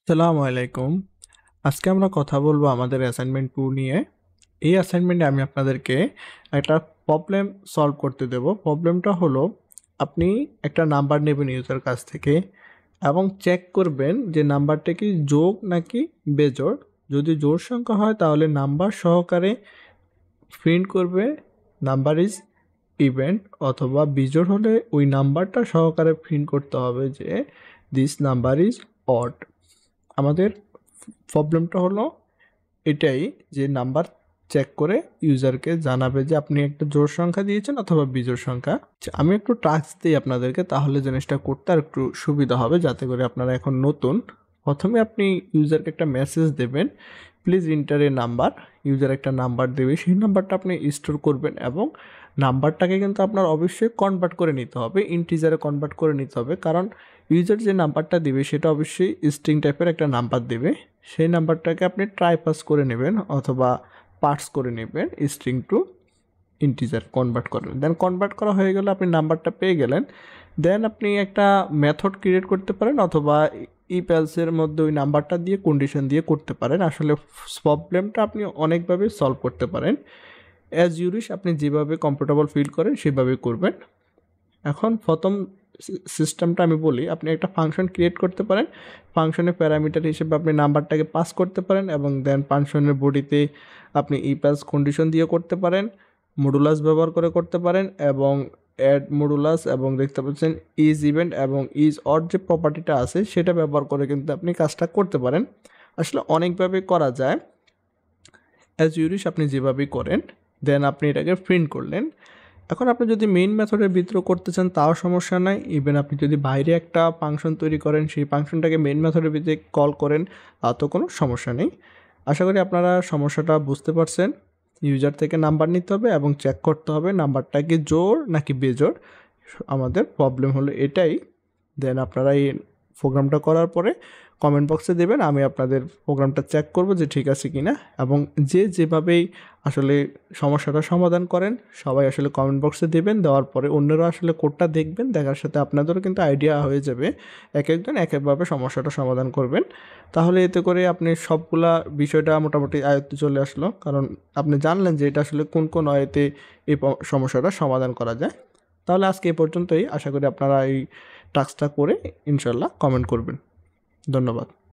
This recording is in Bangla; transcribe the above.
আসসালামু আলাইকুম। আজকে আমরা কথা বলবো আমাদের অ্যাসাইনমেন্ট 2 নিয়ে। এই অ্যাসাইনমেন্টে আমি আপনাদেরকে একটা প্রবলেম সলভ করতে দেব। প্রবলেমটা হলো আপনি একটা নাম্বার নেবেন ইউজার কাছ থেকে এবং চেক করবেন যে নাম্বারটা কি যোগ নাকি বেজোড়। যদি জোড় সংখ্যা হয় তাহলে নাম্বার সহকারে প্রিন্ট করবে নাম্বার ইজ ইভেন, অথবা বিজোড় হলে ওই নাম্বারটা সহকারে প্রিন্ট করতে হবে যে দিস নাম্বার ইজ অড। আমাদের প্রবলেমটা হলো এটাই যে নাম্বার চেক করে ইউজারকে জানাবে যে আপনি একটা জোড় সংখ্যা দিয়েছেন অথবা বিজোড় সংখ্যা। আমি একটু টাস্ক দিই আপনাদেরকে, তাহলে জিনিসটা করতে আর একটু সুবিধা হবে, যাতে করে আপনারা এখন নতুন। প্রথমে আপনি ইউজারকে একটা মেসেজ দেবেন, please inter A number. User একটা নাম্বার দেবে, সেই নাম্বারটা আপনি স্টোর করবেন এবং নাম্বারটাকে কিন্তু আপনার অবশ্যই কনভার্ট করে নিতে হবে, ইন্টিজারে কনভার্ট করে নিতে হবে, কারণ ইউজার যে নাম্বারটা দিবে সেটা অবশ্যই স্ট্রিং টাইপের একটা নাম্বার দেবে। সেই নাম্বারটাকে আপনি ট্রাই পাস করে নেবেন অথবা পার্টস করে নেবেন, স্ট্রিং টু ইন্টিজার কনভার্ট করবেন। দেন কনভার্ট করা হয়ে গেলে আপনি নাম্বারটা পেয়ে গেলেন। দেন আপনি একটা মেথড ক্রিয়েট করতে পারেন অথবা ইপএলসের মধ্যে ওই নাম্বারটা দিয়ে কন্ডিশন দিয়ে করতে পারেন। আসলে প্রবলেমটা আপনি অনেকভাবে সলভ করতে পারেন, অ্যাজ ইউরিশ আপনি যেভাবে কমফোর্টেবল ফিল করেন সেভাবে করবেন। এখন প্রথম সিস্টেমটা আমি বলি, আপনি একটা ফাংশন ক্রিয়েট করতে পারেন। ফাংশনের প্যারামিটার হিসেবে আপনি নাম্বারটাকে পাস করতে পারেন এবং দেন ফাংশনের বডিতে আপনি ইপাস কন্ডিশন দিয়ে করতে পারেন, মডুলাস ব্যবহার করে করতে পারেন এবং অ্যাড মডুলাস এবং দেখতে পাচ্ছেন ইজ ইভেন্ট এবং ইজ অড যে প্রপার্টিটা আছে সেটা ব্যবহার করে কিন্তু আপনি কাজটা করতে পারেন। আসলে অনেকভাবে করা যায়, অ্যাজ ইউরিশ আপনি যেভাবেই করেন। দেন আপনি এটাকে প্রিন্ট করলেন। এখন আপনি যদি মেইন মেথডের ভিতরে করতে চান তাও সমস্যা নাই, ইভেন আপনি যদি বাইরে একটা ফাংশন তৈরি করেন সেই ফাংশনটাকে মেইন মেথডের ভিতরে কল করেন তাতেও কোনো সমস্যা নেই। আশা করি আপনারা সমস্যাটা বুঝতে পারছেন। ইউজার থেকে নাম্বার নিতে হবে এবং চেক করতে হবে নাম্বারটা কি জোড় নাকি বেজোড়। আমাদের প্রবলেম হলো এটাই। দেন আপনারা এই প্রোগ্রামটা করার পরে কমেন্ট বক্সে দেবেন, আমি আপনাদের প্রোগ্রামটা চেক করব যে ঠিক আছে কি না। এবং যে যেভাবেই আসলে সমস্যাটা সমাধান করেন সবাই আসলে কমেন্ট বক্সে দেবেন, দেওয়ার পরে অন্যরা আসলে কোডটা দেখবেন, দেখার সাথে আপনাদেরও কিন্তু আইডিয়া হয়ে যাবে, এক একজন এক একভাবে সমস্যাটা সমাধান করবেন। তাহলে এতে করে আপনি সবগুলা বিষয়টা মোটামুটি আয়ত্তে চলে আসলো, কারণ আপনি জানলেন যে এটা আসলে কোন কোন আয়তে এই সমস্যাটা সমাধান করা যায়। তাহলে আজকে এই পর্যন্তই, আশা করি আপনারা এই টাস্কটা করে ইনশাল্লাহ কমেন্ট করবেন। ধন্যবাদ।